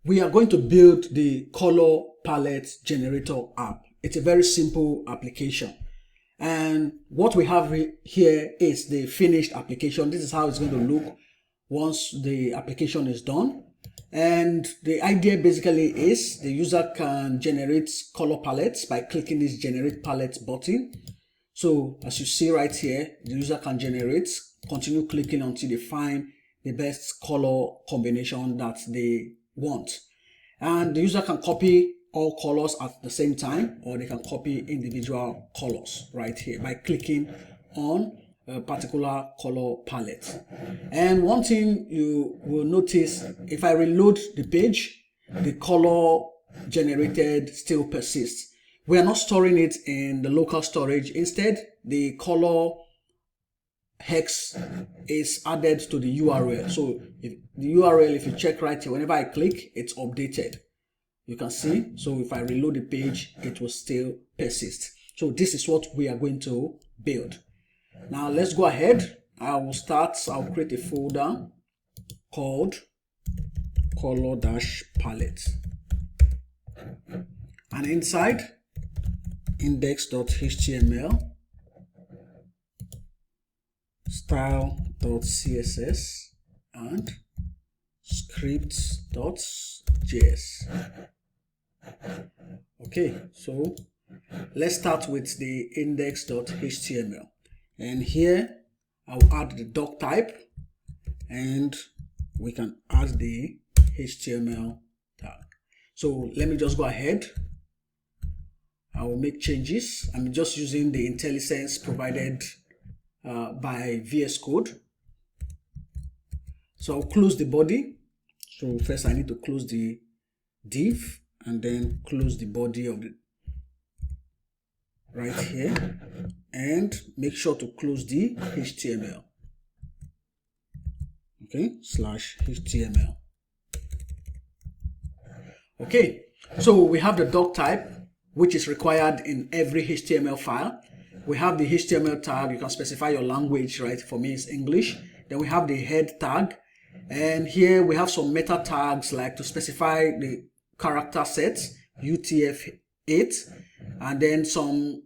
we are going to build the color palette generator app. It's a very simple application. And what we have here is the finished application. This is how it's going to look once the application is done. And the idea basically is the user can generate color palettes by clicking this generate palette button. So as you see right here, the user can generate, continue clicking until they find the best color combination that they want. And the user can copy all colors at the same time, or they can copy individual colors right here by clicking on a particular color palette. And one thing you will notice, if I reload the page, the color generated still persists. We are not storing it in the local storage. Instead, the color hex is added to the URL. So if the URL, if you check right here, whenever I click, it's updated. You can see. So if I reload the page, it will still persist. So this is what we are going to build. Now let's go ahead. I'll create a folder called color-palette. And inside, index.html, style.css, and scripts.js. Okay, so let's start with the index.html. And here I'll add the doc type, and we can add the HTML tag. So let me just go ahead. I will make changes. I'm just using the IntelliSense provided by VS Code. So I'll close the body. So first I need to close the div and then close the body of the right here, and make sure to close the HTML. Okay, /HTML. Okay, so we have the doc type, which is required in every HTML file. We have the HTML tag. You can specify your language, right? For me, it's English. Then we have the head tag. And here we have some meta tags, like to specify the character sets, UTF-8, and then some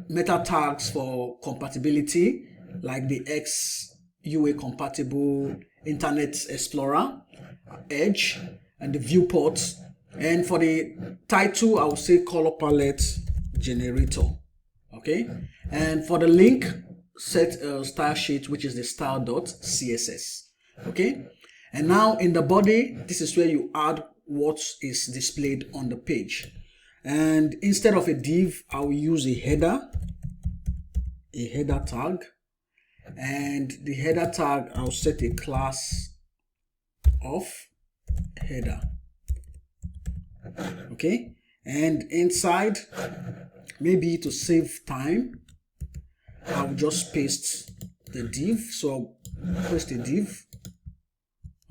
meta tags for compatibility, like the XUA compatible Internet Explorer, Edge, and the viewports. And for the title, I will say color palette generator. Okay, and for the link, set a style sheet, which is the style.css. Okay, and now in the body, this is where you add what is displayed on the page. And instead of a div, I will use a header tag. And the header tag, I'll set a class of header. Okay, and inside, maybe to save time, I'll just paste the div. So I'll paste the div.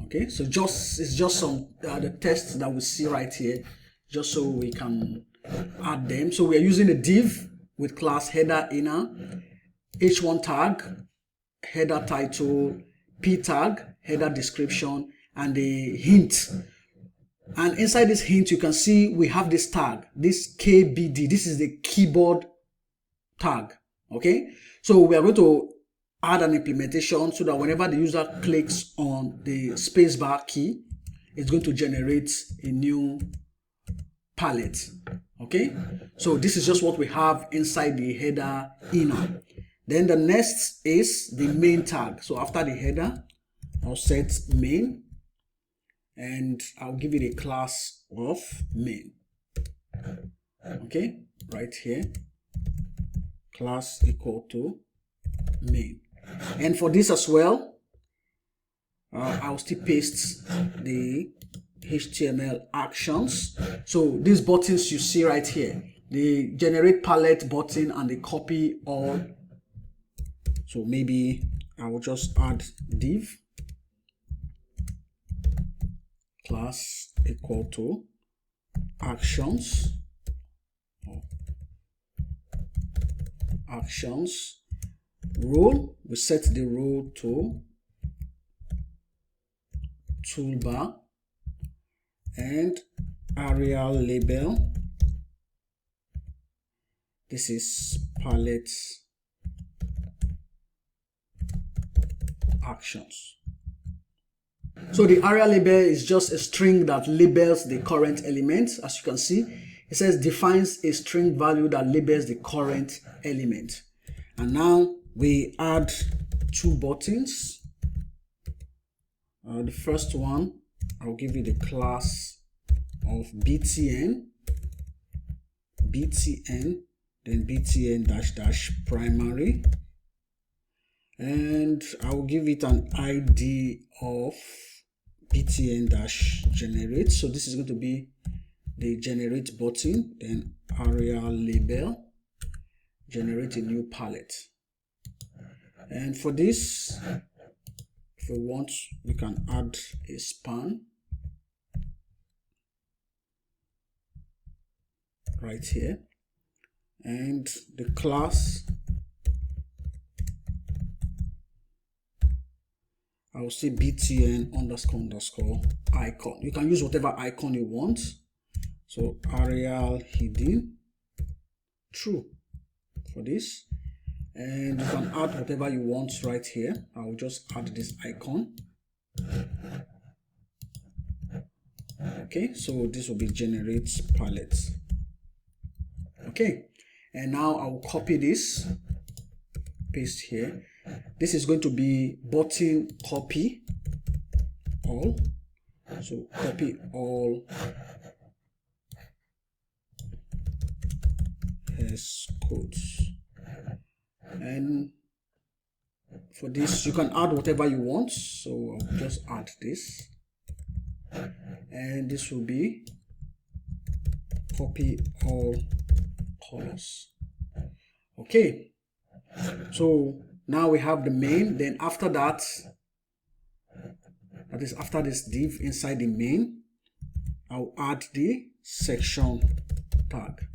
Okay, so it's just some the tests that we see right here, just so we can add them. So we are using a div with class header inner, h1 tag, header title, p tag, header description, and the hint. And inside this hint, you can see we have this tag, this KBD. This is the keyboard tag. Okay, so we are going to add an implementation so that whenever the user clicks on the spacebar key, it's going to generate a new palette. Okay, so this is just what we have inside the header inner. Then the next is the main tag. So after the header, I'll set main, and I'll give it a class of main. Okay, right here, class equal to main. And for this as well, I'll still paste the HTML actions. So these buttons you see right here, the generate palette button and the copy all. So maybe I will just add div class equal to actions, role. We set the role to toolbar, and area label. This is palette actions. So the area label is just a string that labels the current element. As you can see, it says defines a string value that labels the current element. And now we add two buttons. The first one, I'll give you the class of btn, then btn -- primary, and I'll give it an ID of btn generate. So this is going to be the generate button, then area label, generate a new palette. And for this, if we want, we can add a span right here, and the class, I will say btn __ icon. You can use whatever icon you want. So Arial hidden true for this, and you can add whatever you want right here. I will just add this icon. Okay, so this will be generate palette. Okay, and now I will copy this, paste here. This is going to be button copy all. So copy all has codes, and for this you can add whatever you want. So I'll just add this, and this will be copy all colors. Okay, so now we have the main. Then after that, that is after this div inside the main, I'll add the section tag.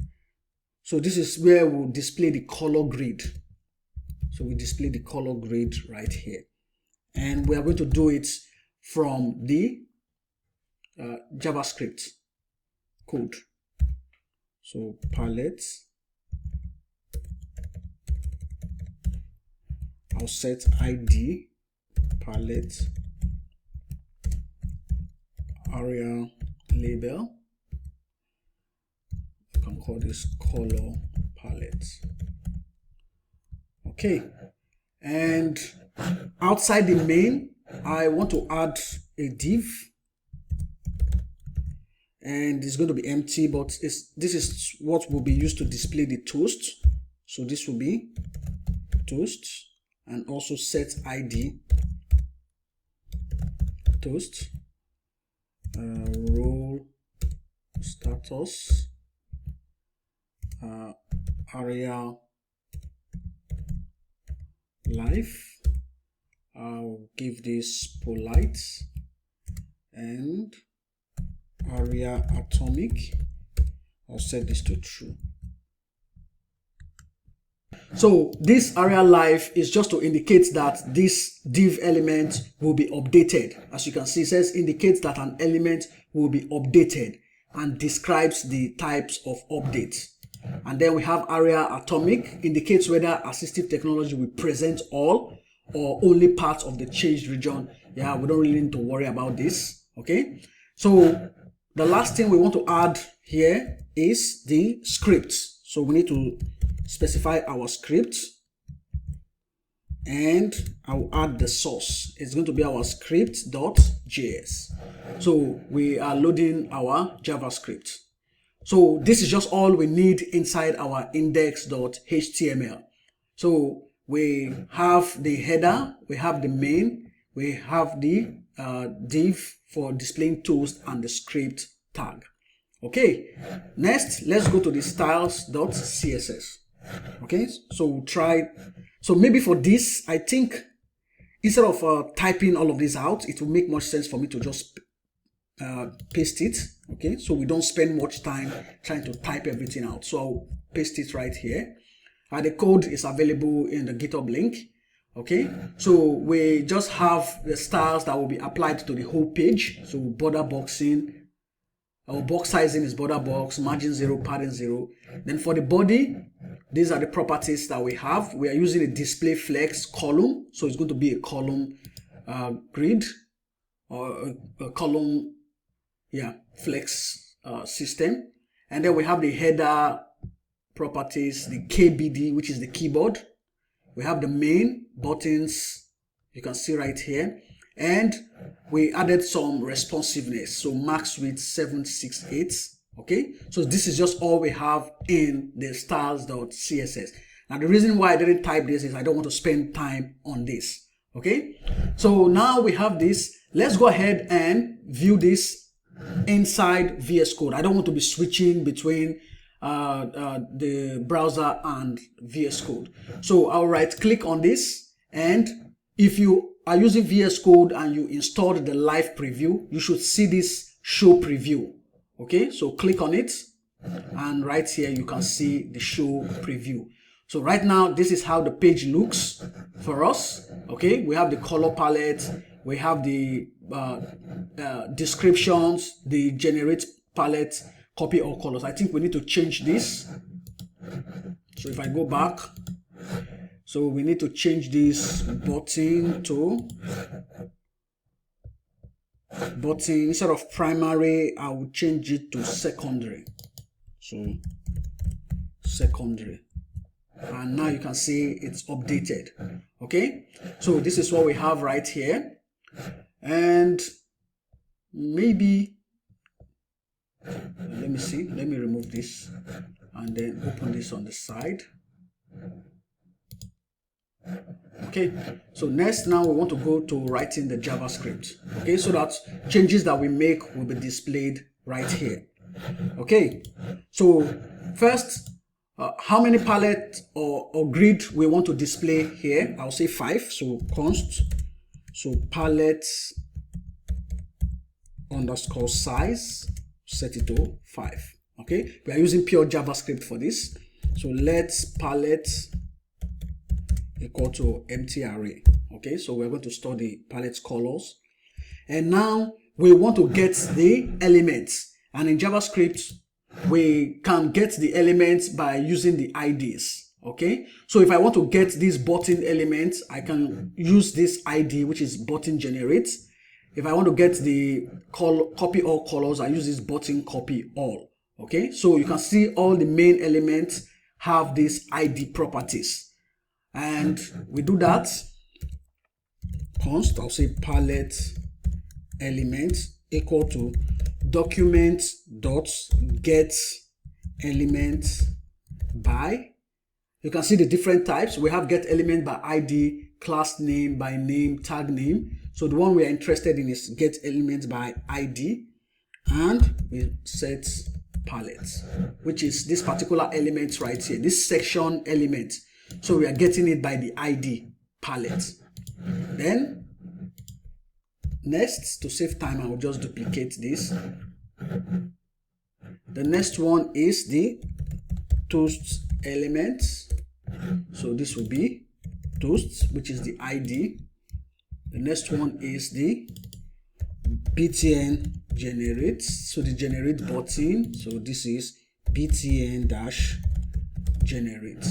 So this is where we'll display the color grid. So we display the color grid right here, and we are going to do it from the JavaScript code. So palette, I'll set ID palette area label. You can call this color palette. Okay, and outside the main, I want to add a div, and it's going to be empty, but this is what will be used to display the toast. So this will be toast, and also set ID toast, role status, area life. I'll give this polite, and area atomic, I'll set this to true. So this area life is just to indicate that this div element will be updated. As you can see, it says indicates that an element will be updated and describes the types of updates. And then we have area atomic, indicates whether assistive technology will present all or only parts of the changed region. Yeah, we don't really need to worry about this. Okay, so the last thing we want to add here is the script. So we need to specify our script, and I'll add the source. It's going to be our script.js. So we are loading our JavaScript. So this is just all we need inside our index.html. So we have the header, we have the main, we have the div for displaying toast, and the script tag. Okay, next let's go to the styles.css. Okay, so we'll try. So maybe for this, I think instead of typing all of this out, it will make more sense for me to just paste it. Okay, so we don't spend much time trying to type everything out. So I'll paste it right here. The code is available in the GitHub link. Okay, so we just have the styles that will be applied to the whole page. So border boxing, Our box sizing is border box, margin 0, padding 0. Then for the body, these are the properties that we have. We are using a display flex column, so it's going to be a column grid or a column, flex system. And then we have the header properties, the KBD, which is the keyboard. We have the main buttons, you can see right here. And we added some responsiveness, so max width 768. Okay, so this is just all we have in the styles.css. Now the reason why I didn't type this is I don't want to spend time on this. Okay, so now we have this. Let's go ahead and view this inside VS Code. I don't want to be switching between the browser and VS Code. So I'll right click on this, and if you are using VS Code and you installed the live preview, you should see this show preview. Okay, so click on it, and right here you can see the show preview. So right now this is how the page looks for us. Okay, we have the color palette, we have the descriptions, the generate palette, copy all colors. I think we need to change this. So if I go back, so we need to change this button to button. Instead of primary, I will change it to secondary. So secondary. And now you can see it's updated. Okay, so this is what we have right here. And maybe, let me see, let me remove this and then open this on the side. Okay, so next, now we want to go to writing the JavaScript. Okay, so that changes that we make will be displayed right here. Okay, so first, how many palette or grid we want to display here? I'll say 5. So const, so palette underscore size, set it to 5. Okay, we are using pure JavaScript for this. So let's palette equal to empty array. Okay, so we're going to store the palette colors, and now we want to get the elements. And in JavaScript, we can get the elements by using the IDs. Okay, so if I want to get these button elements, I can use this ID, which is button generate. If I want to get the copy all colors, I use this button copy all. Okay, so you can see all the main elements have these ID properties. And we do that, const, I'll say palette element equal to document dot get element by. You can see the different types. We have get element by ID, class name, by name, tag name. So the one we are interested in is get element by ID, and we set palette, which is this particular element right here, this section element. So we are getting it by the ID palette. Then next, to save time, I will just duplicate this. The next one is the toast element. So this will be toast, which is the ID. The next one is the btn generate. So the generate button. So this is btn dash generate.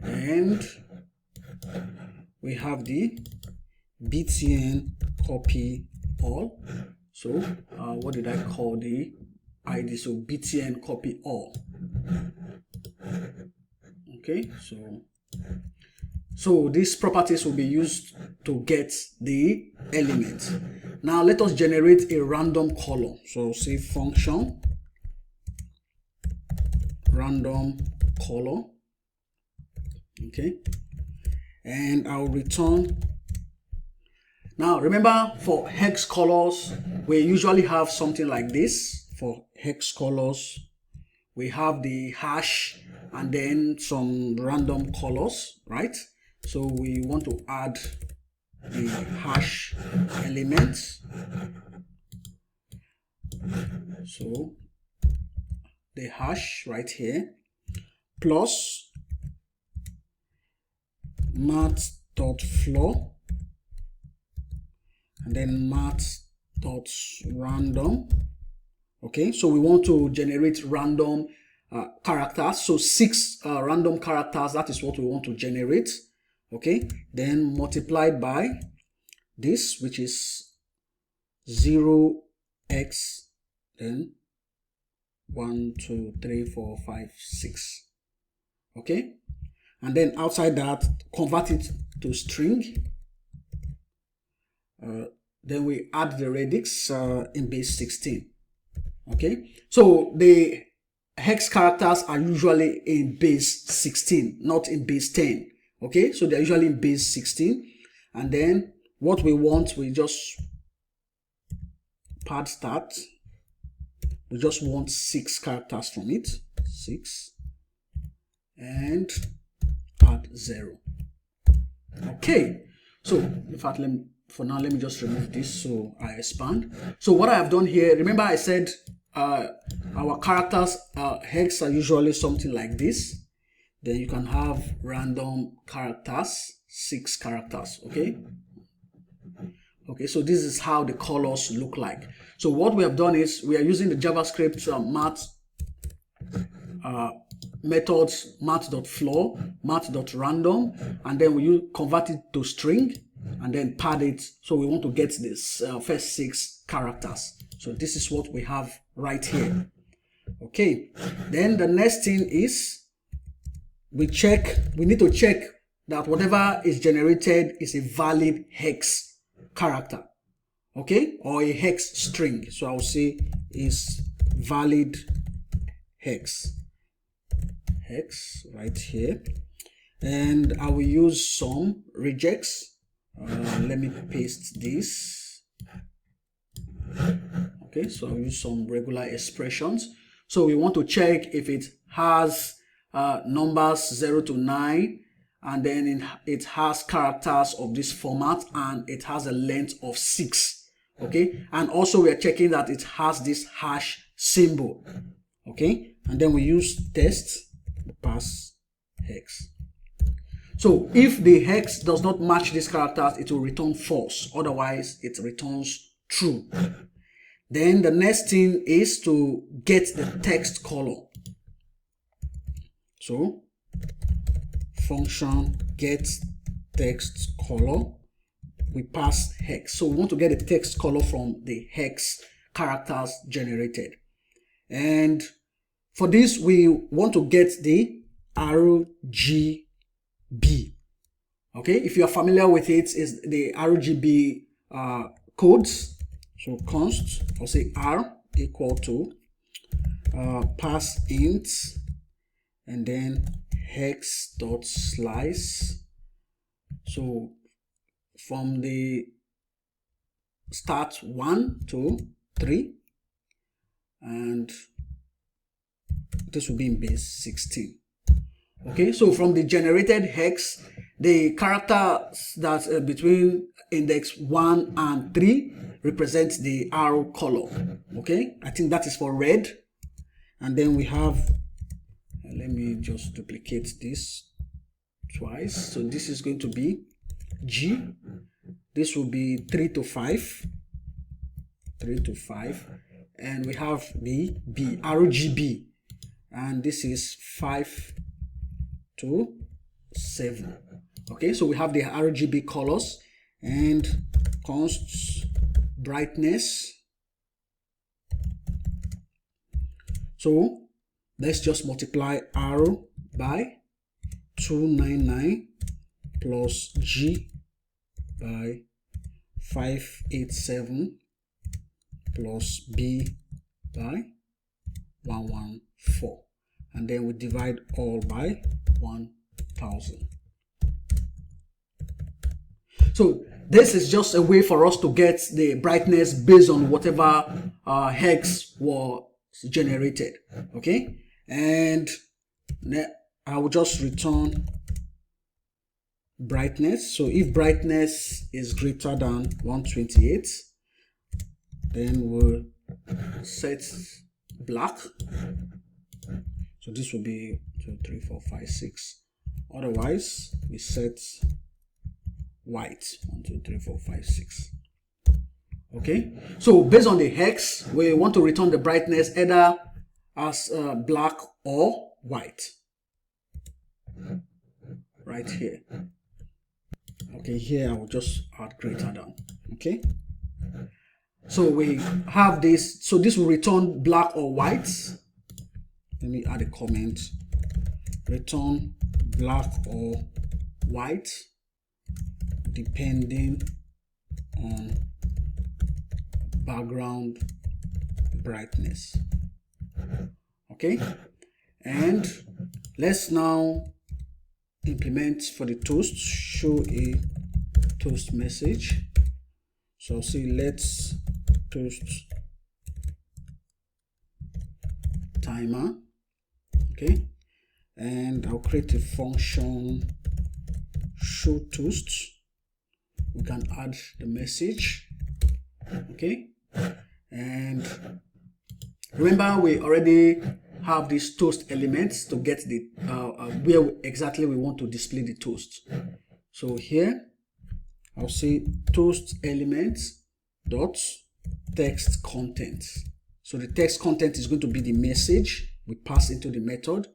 And we have the btn copy all. So what did I call the ID? So btn copy all. Okay, so these properties will be used to get the element. Now let us generate a random column. So say function random column. Okay, and I'll return. Now remember, for hex colors, we usually have something like this. For hex colors, we have the hash and then some random colors, right? So we want to add the hash element. So the hash right here plus math.floor and then math.random Okay, so we want to generate random characters. So 6 random characters, that is what we want to generate. Okay, then multiplied by this, which is 0x, then 1, 2, 3, 4, 5, 6. Okay, and then outside that, convert it to string. Then we add the radix in base 16. Okay, so the hex characters are usually in base 16, not in base 10. Okay, so they're usually in base 16. And then what we want, we just pad start. We just want 6 characters from it. 6. And add 0. Okay, so in fact, for now, let me just remove this so I expand. So what I have done here, remember I said our characters hex are usually something like this. Then you can have random characters, 6 characters. Okay, so this is how the colors look like. So what we have done is we are using the JavaScript math methods, math.floor, math.random, and then we convert it to string and then pad it. So we want to get this first 6 characters. So this is what we have right here. Okay, then the next thing is we need to check that whatever is generated is a valid hex character. Okay, or a hex string. So I'll say is valid hex right here, and I will use some regex. Let me paste this. Okay, so I'll use some regular expressions. So we want to check if it has numbers 0 to 9, and then it has characters of this format, and it has a length of 6. Okay, and also we are checking that it has this hash symbol. Okay, and then we use test pass hex. So if the hex does not match these characters, it will return false. Otherwise, it returns true. Then the next thing is to get the text color. So function get text color, we pass hex. So we want to get the text color from the hex characters generated. And for this, we want to get the RGB. Okay, if you are familiar with it, is the RGB codes. So const, I'll say R equal to pass int and then hex dot slice. So from the start 1 to 3, and this will be in base 16. Okay, so from the generated hex, the characters that between index 1 and 3 represents the arrow color. Okay, I think that is for red. And then we have, let me just duplicate this twice. So this is going to be G. This will be 3 to 5. 3 to 5. And we have the B, RGB. And this is 5 to 7. Okay, so we have the RGB colors, and const brightness. So let's just multiply R by 299 plus G by 587 plus B by 114, and then we divide all by 1000. So this is just a way for us to get the brightness based on whatever hex was generated. Okay, and I will just return brightness. So if brightness is greater than 128, then we'll set black. So this will be 2, 3, 4, 5, 6. Otherwise, we set white. 1, 2, 3, 4, 5, 6. Okay, so based on the hex, we want to return the brightness either as black or white. Right here. Okay, here I will just add greater than. Okay, so we have this. So this will return black or white. Let me add a comment. Return black or white depending on background brightness. Okay, and let's now implement for the toast. Show a toast message. So I'll say let's toast timer. Okay, and I'll create a function show toast. We can add the message. Okay, and remember we already have these toast elements to get the where exactly we want to display the toast. So here I'll say toast elements dot text content. So the text content is going to be the message we pass into the method.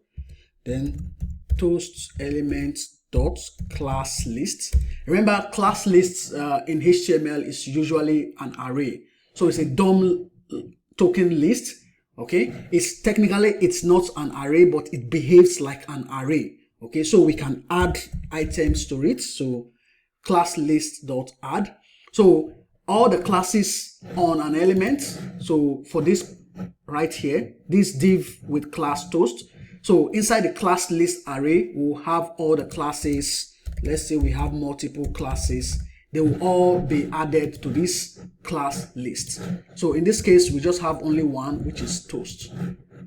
Then toast elements dot class list. Remember, class lists in HTML is usually an array. So it's a DOM token list. Okay, it's technically it's not an array, but it behaves like an array. Okay, so we can add items to it. So class list dot add. So all the classes on an element. So for this right here, this div with class toast. So inside the class list array, we'll have all the classes. Let's say we have multiple classes. They will all be added to this class list. So in this case, we just have only one, which is toast.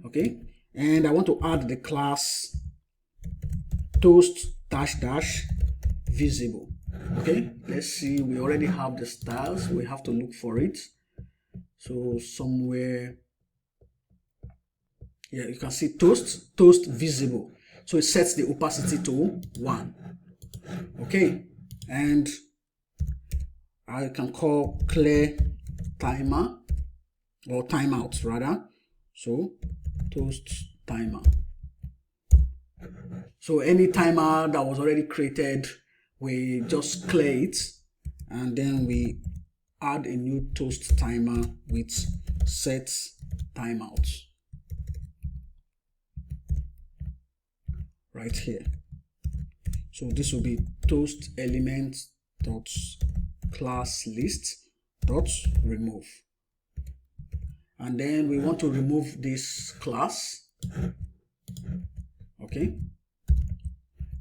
Okay, and I want to add the class toast dash dash visible. Okay, let's see, we already have the styles. We have to look for it. So somewhere, yeah, you can see toast visible. So it sets the opacity to 1. Okay, and I can call clear timer or timeout rather. So toast timer. So any timer that was already created, we just clear it, and then we add a new toast timer with set timeout right here. So this will be toast element dot class list dot remove, and then we want to remove this class. Okay,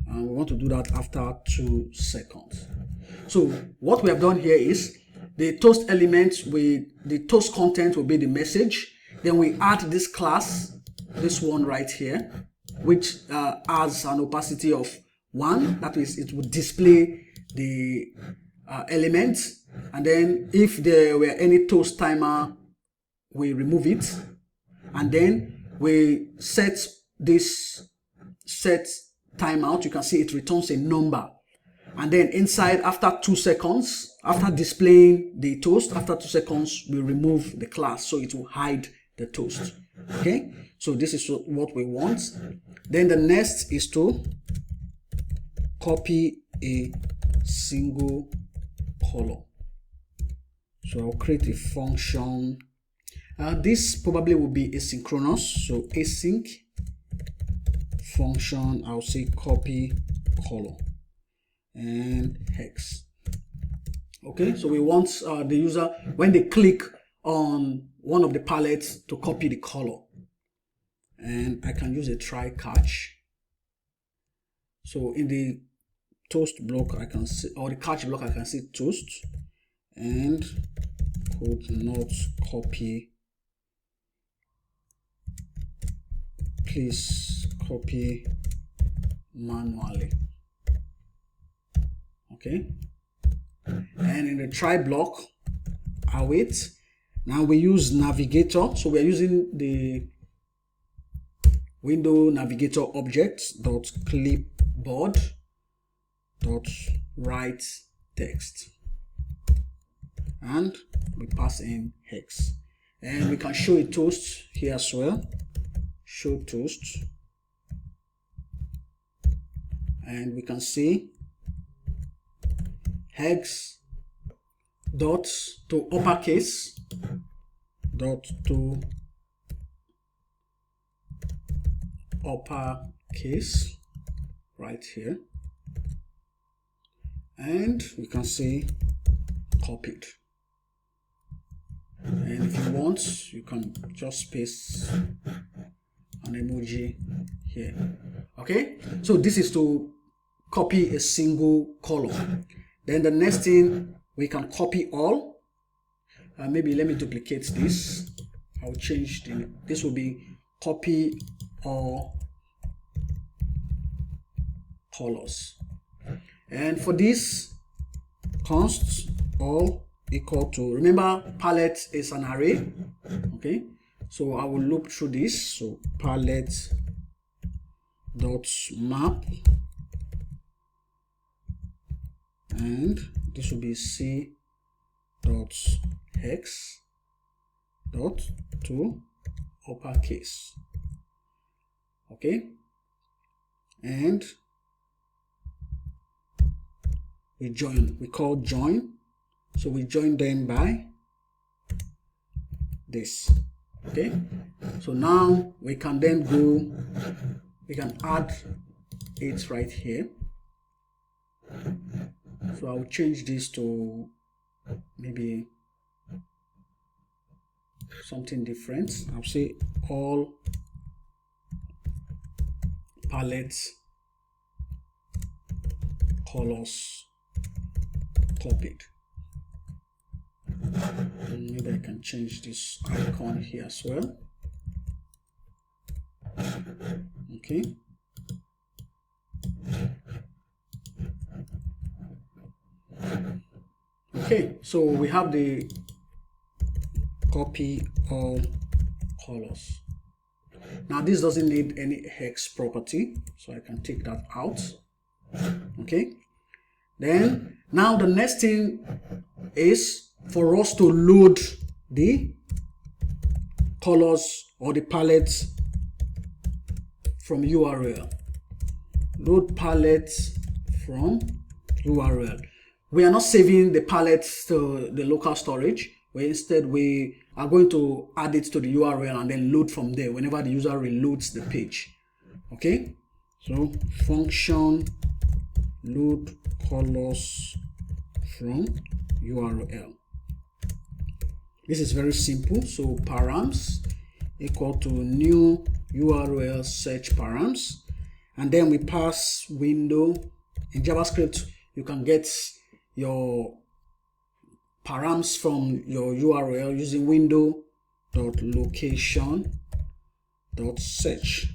and we want to do that after 2 seconds. So what we have done here is the toast element with the toast content will be the message. Then we add this class, this one right here, which has an opacity of 1. That is, it will display the elements. And then if there were any toast timer, we remove it. And then we set this set timeout. You can see it returns a number. And then inside, after 2 seconds, after displaying the toast, after 2 seconds, we remove the class. So it will hide the toast. Okay, so this is what we want. Then the next is to copy a single color. So I'll create a function. This probably will be asynchronous. So async function, I'll say copy color and hex. Okay, so we want the user, when they click on one of the palettes, to copy the color. And I can use a try catch. So in the toast block, I can see, or the catch block, I can see toast and could not copy. Please copy manually. Okay, and in the try block, I wait. Now we use navigator, so we are using the window navigator object dot clipboard dot write text. and we pass in hex, and we can show a toast here as well. Show toast, and we can see hex dot to uppercase dot to uppercase right here, and we can see copied. And if you want, you can just paste an emoji here. Okay, so this is to copy a single column. Then the next thing, we can copy all. Maybe let me duplicate this. I'll change this will be copy all colors. And for this, const all equal to, remember palette is an array. Okay, so I will loop through this. So palette dot map, and this will be c dot hex dot to uppercase. Okay, and we join, we call join. So we join them by this. Okay, so now we can then go, we can add it right here. So I'll change this to maybe something different. I'll say all palettes colors copied. And maybe I can change this icon here as well. Okay. Okay, so we have the copy all colors. Now this doesn't need any hex property, so I can take that out. Okay, then now the next thing is for us to load the colors or the palettes from URL. Load palettes from URL. We are not saving the palettes to the local storage. Instead, we are going to add it to the URL and then load from there whenever the user reloads the page. Okay, so function load colors from URL. This is very simple. So params equal to new URL search params, and then we pass window. In JavaScript, you can get your params from your URL using window.location.search,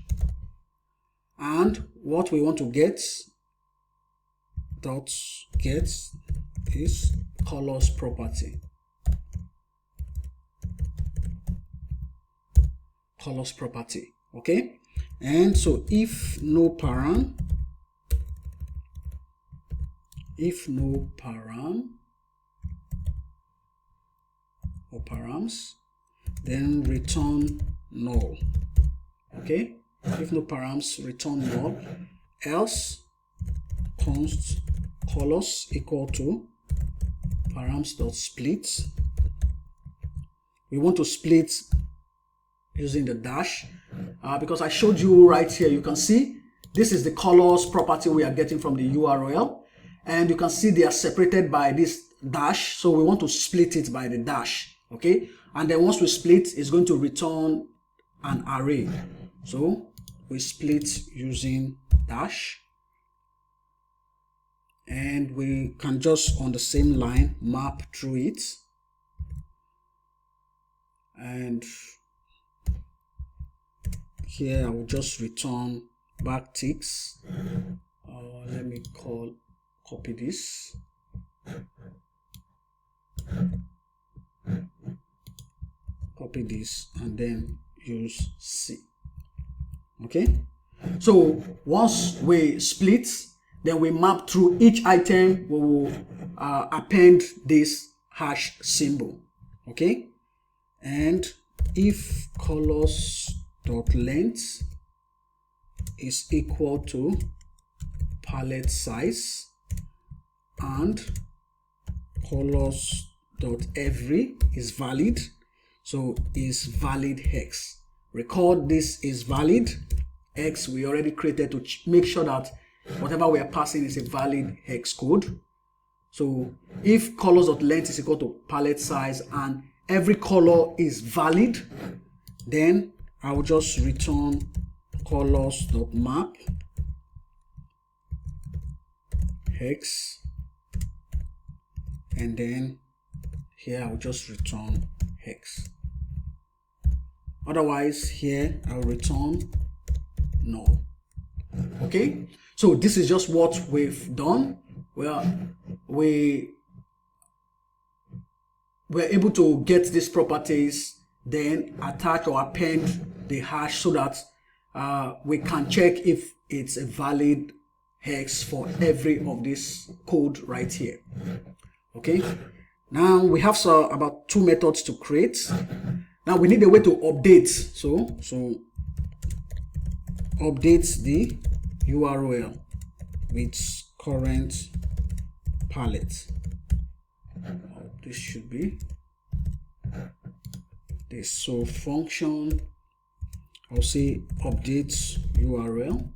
and what we want to get is colors property. Colors property. Okay, and so if no param or params, then return null. Okay, if no params, return null, else const colors equal to params.split. We want to split using the dash because I showed you right here. You can see this is the colors property we are getting from the URL, and you can see they are separated by this dash, so we want to split it by the dash. Okay, and then once we split, it's going to return an array. So we split using dash, and we can just on the same line map through it, and here I will just return backticks. Let me copy this. Copy this and then use C. Okay, so once we split, then we map through each item. We will append this hash symbol. Okay, and if colors.length is equal to palette size and colors.every is valid, so is valid hex. Record this is valid hex we already created to make sure that whatever we are passing is a valid hex code. So if colors.length is equal to palette size and every color is valid, then I will just return colors.map hex, and then here I'll just return hex. Otherwise here I'll return null. Okay, so this is just what we've done. Well, we're able to get these properties, then attach or append the hash so that we can check if it's a valid hex for every of this code right here. Okay, now we have about 2 methods to create. Now we need a way to update. So update the URL with current palette. This should be this. So function, I'll say update URL.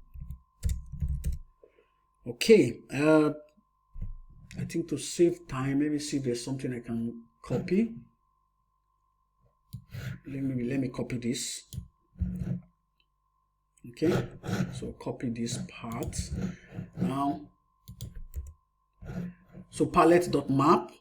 Okay, I think to save time, let me see if there's something I can copy. Let me copy this. Okay, so copy this part now. So palette.map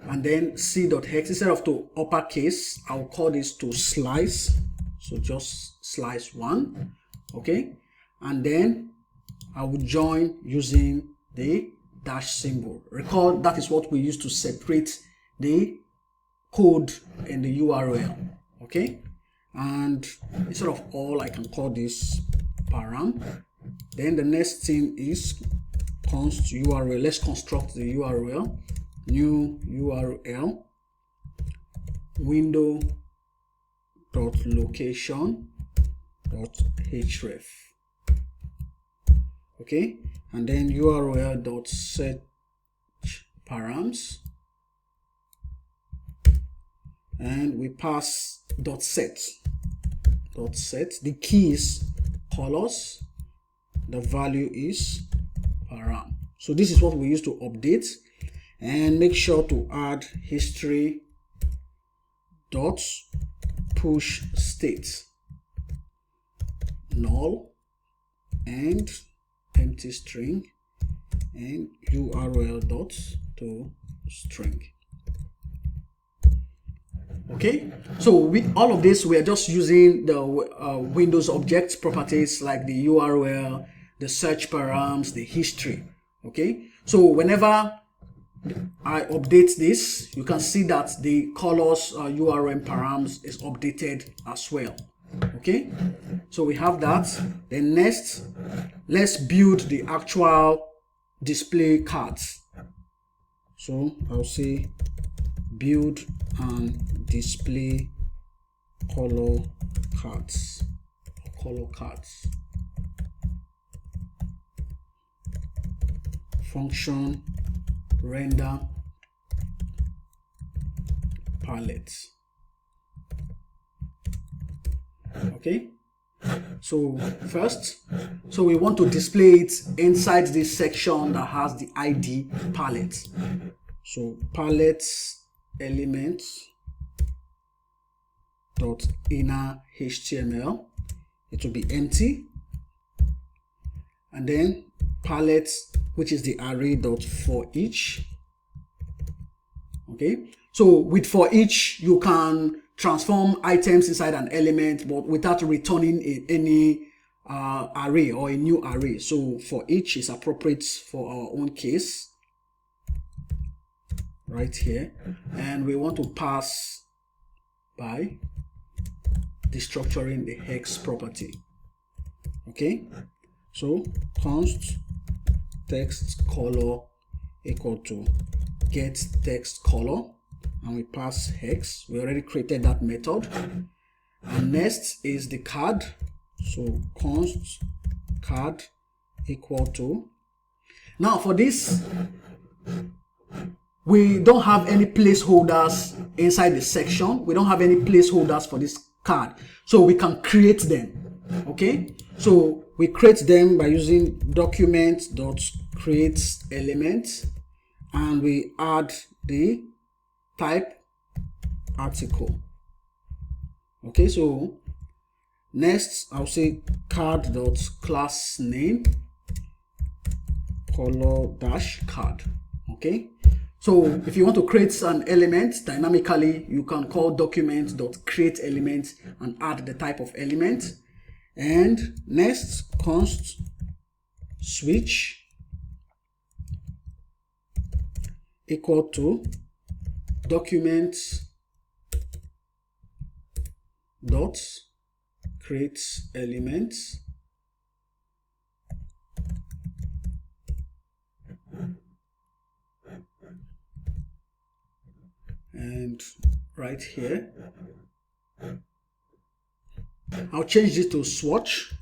and then c.hex. Instead of to uppercase, I'll call this to slice. So just slice 1. Okay, and then I will join using the dash symbol. Recall that is what we use to separate the code in the URL. Okay, and instead of all, I can call this param. Then the next thing is const URL. Let's construct the URL. New URL window.location.href. Okay, and then URL.set params, and we pass .set. The key is colors, the value is param. So this is what we use to update, and make sure to add history dot push state null and empty string and URL dot to string. Okay, so all of this we are just using the Windows objects properties like the URL, the search params, the history. Okay, so whenever I update this, you can see that the colors URL params is updated as well. Okay, so we have that. Then next, let's build the actual display cards. So I'll say build and display color cards. Function render palette. Okay, so first, so we want to display it inside this section that has the ID palette. So palette elements dot inner HTML, it will be empty, and then palette, which is the array dot for each. Okay, so with for each you can transform items inside an element but without returning any array or a new array. So for each is appropriate for our own case right here, and we want to pass by destructuring the hex property. Okay, so const text color equal to get text color, and we pass hex. We already created that method. And next is the card. So const card equal to. Now for this, we don't have any placeholders inside the section. We don't have any placeholders for this card, so we can create them. Okay, so we create them by using document.create element, and we add the type article. Okay, so next I'll say card.class name color dash card. Okay, so if you want to create an element dynamically, you can call document.create element and add the type of element. And next, const switch equal to document dot create element and right here I'll change this to swatch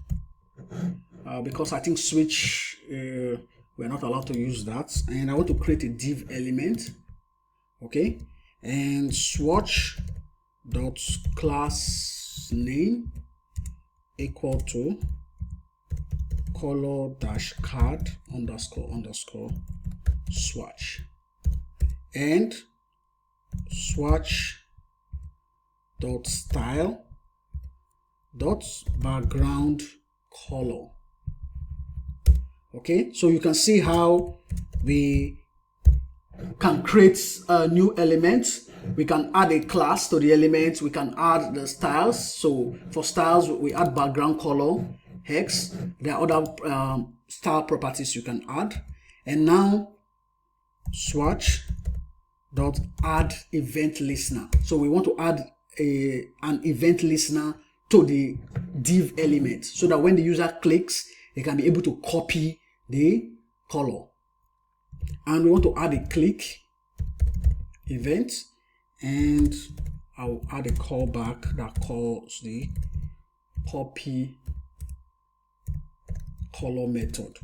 because I think switch we're not allowed to use that, and I want to create a div element. Okay, and swatch dot class name equal to color dash card underscore underscore swatch, and swatch dot style dot background color. Okay, so you can see how we can create a new element. We can add a class to the element. We can add the styles. So for styles, we add background color, hex. There are other style properties you can add. And now swatch dot add event listener. So we want to add an event listener to the div element, so that when the user clicks, they can be able to copy the color. And we want to add a click event, and I'll add a callback that calls the copy color method.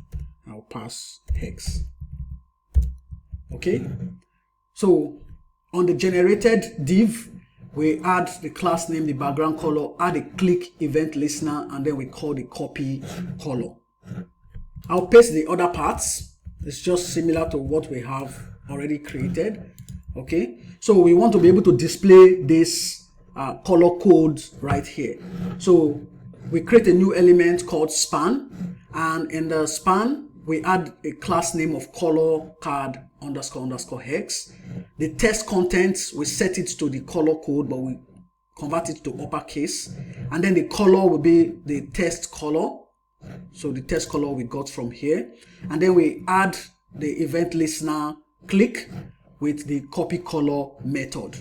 I'll pass hex. Okay, so on the generated div, we add the class name, the background color, add a click event listener, and then we call the copy color. I'll paste the other parts. It's just similar to what we have already created. Okay, so we want to be able to display this color code right here. So we create a new element called span, and in the span we add a class name of color card underscore underscore hex. The text contents, we set it to the color code, but we convert it to uppercase, and then the color will be the text color. So the text color we got from here, and then we add the event listener click with the copy color method.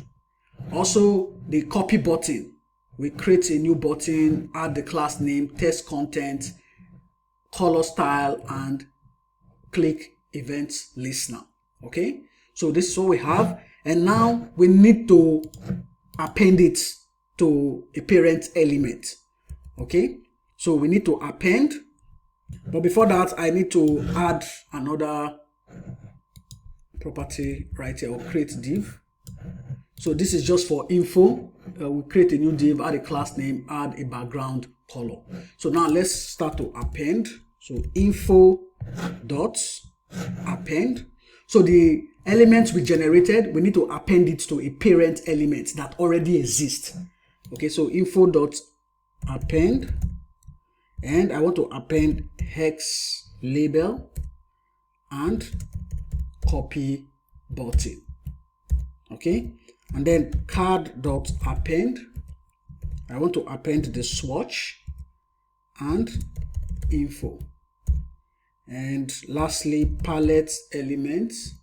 Also the copy button, we create a new button, add the class name, text content, color style, and click event listener. Okay, so this is what we have, and now we need to append it to a parent element. Okay, so we need to append, but before that I need to add another property right here, or create div. So this is just for info. We create a new div, add a class name, add a background color. So now let's start to append. So info dot append. So the elements we generated, we need to append it to a parent element that already exists. Okay, so info dot append, and I want to append hex label and copy button. Okay, and then card dot append, I want to append the swatch and info. And lastly, palette elements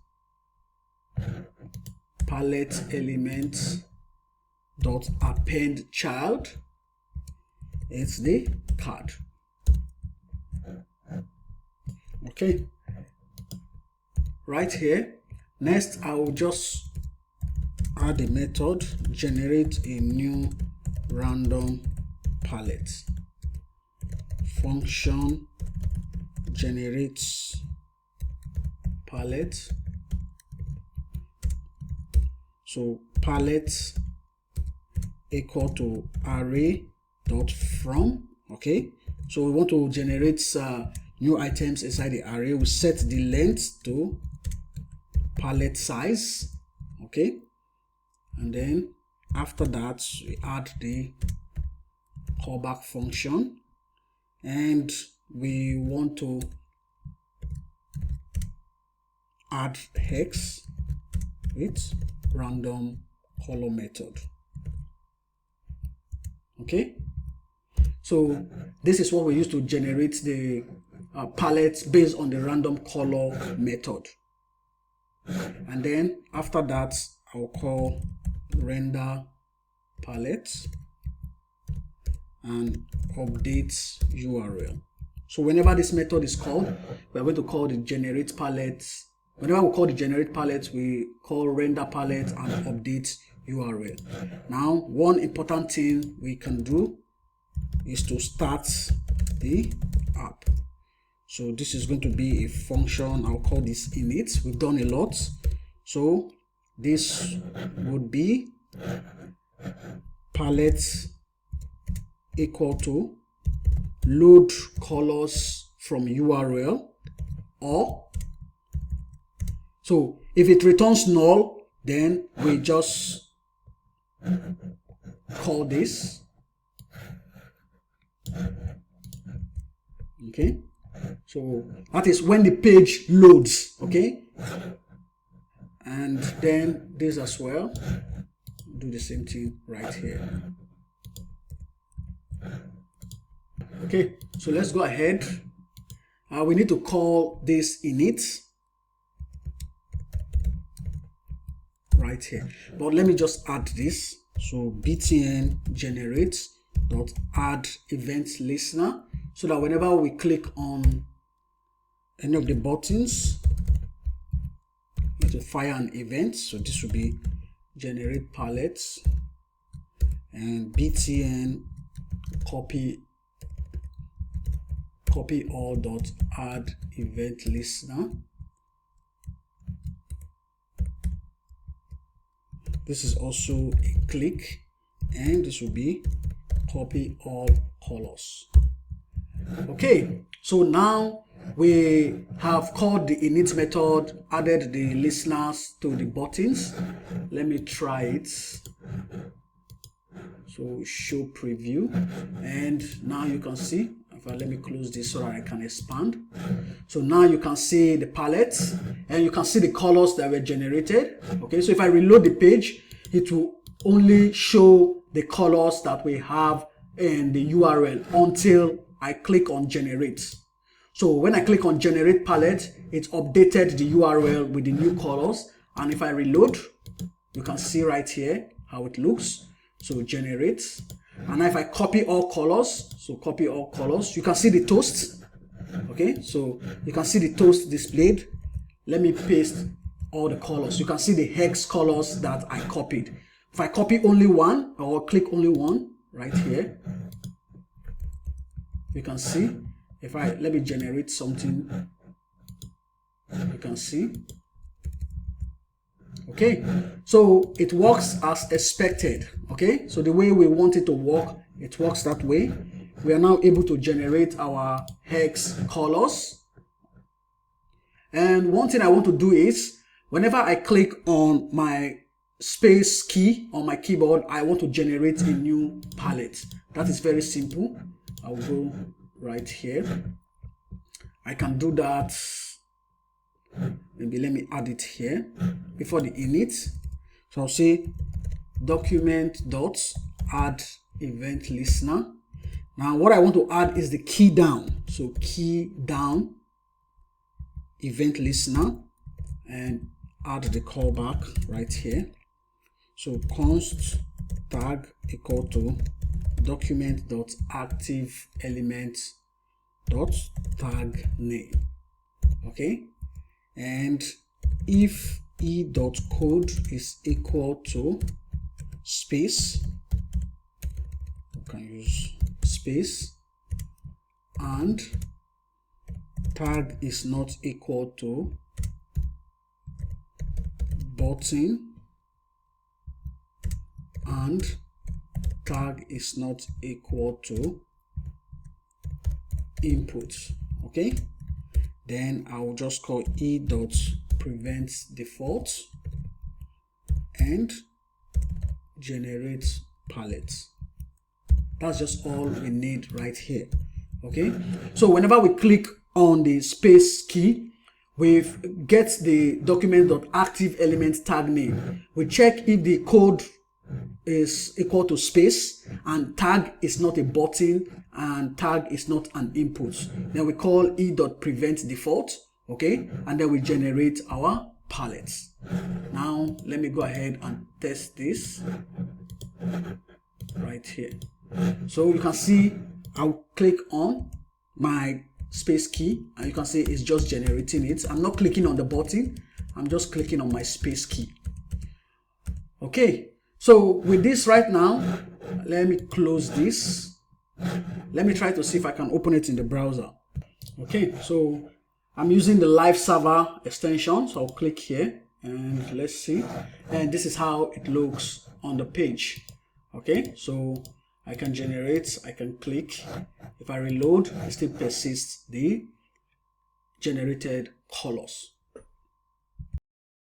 dot append child, it's the card. Okay, right here Next, I will just add a method, generate a new random palette. Function generates palette. So palette equal to array.from. Okay, so we want to generate new items inside the array. We set the length to palette size. Okay, and then after that we add the callback function, and we want to add hex with random color method. Okay, so this is what we use to generate the palette based on the random color method. And then after that, I'll call render palette and update URL. So whenever this method is called, we're going to call the generate palette. Whenever we call the generate palette, we call render palette and update URL. Now, one important thing we can do is to start the app. So this is going to be a function. I'll call this init. We've done a lot. So this would be palette equal to load colors from URL, or so if it returns null, then we just call this. Okay, so that is when the page loads. Okay, and then this as well, do the same thing right here. Okay, so let's go ahead. We need to call this init right here, but let me just add this. So btn generate dot add event listener, so that whenever we click on any of the buttons, we need to fire an event. So this will be generate palettes, and btn copy all dot add event listener. This is also a click, and this will be copy all colors. Okay, so now we have called the init method, added the listeners to the buttons. Let me try it. So show preview, and now you can see. Let me close this so that I can expand. So now you can see the palette, and you can see the colors that were generated. Okay, so if I reload the page, it will only show the colors that we have in the URL until I click on generate. So when I click on generate palette, it updated the URL with the new colors. And if I reload, you can see right here how it looks. So generate. And if I copy all colors, so copy all colors, you can see the toast. Okay, so you can see the toast displayed. Let me paste all the colors. You can see the hex colors that I copied. If I copy only one, or click only one right here, you can see. If I let me generate something, you can see. Okay, so it works as expected. Okay, so the way we want it to work, it works that way. We are now able to generate our hex colors. And one thing I want to do is, whenever I click on my space key on my keyboard, I want to generate a new palette. That is very simple. I'll go right here. I can do that. Maybe let me add it here before the init. So I'll say document dot add event listener. Now what I want to add is the key down. So key down event listener, and add the callback right here. So const tag equal to document dot active element dot tag name. Okay, and if e.code is equal to space. You can use space, and tag is not equal to button, and tag is not equal to input. Okay, then I will just call e.prevent default and generate palette. That's just all we need right here. Okay, so whenever we click on the space key, we get the document.activeElement tag name. We check if the code is equal to space and tag is not a button and tag is not an input. Then we call e.prevent default. Okay, and then we generate our palettes. Now let me go ahead and test this right here. So you can see I'll click on my space key and you can see it's just generating it. I'm not clicking on the button, I'm just clicking on my space key. Okay, so with this right now, let me close this. Let me try to see if I can open it in the browser. Okay, so I'm using the live server extension, so I'll click here and let's see. And this is how it looks on the page. Okay, so I can generate, I can click. If I reload, it still persists the generated colors.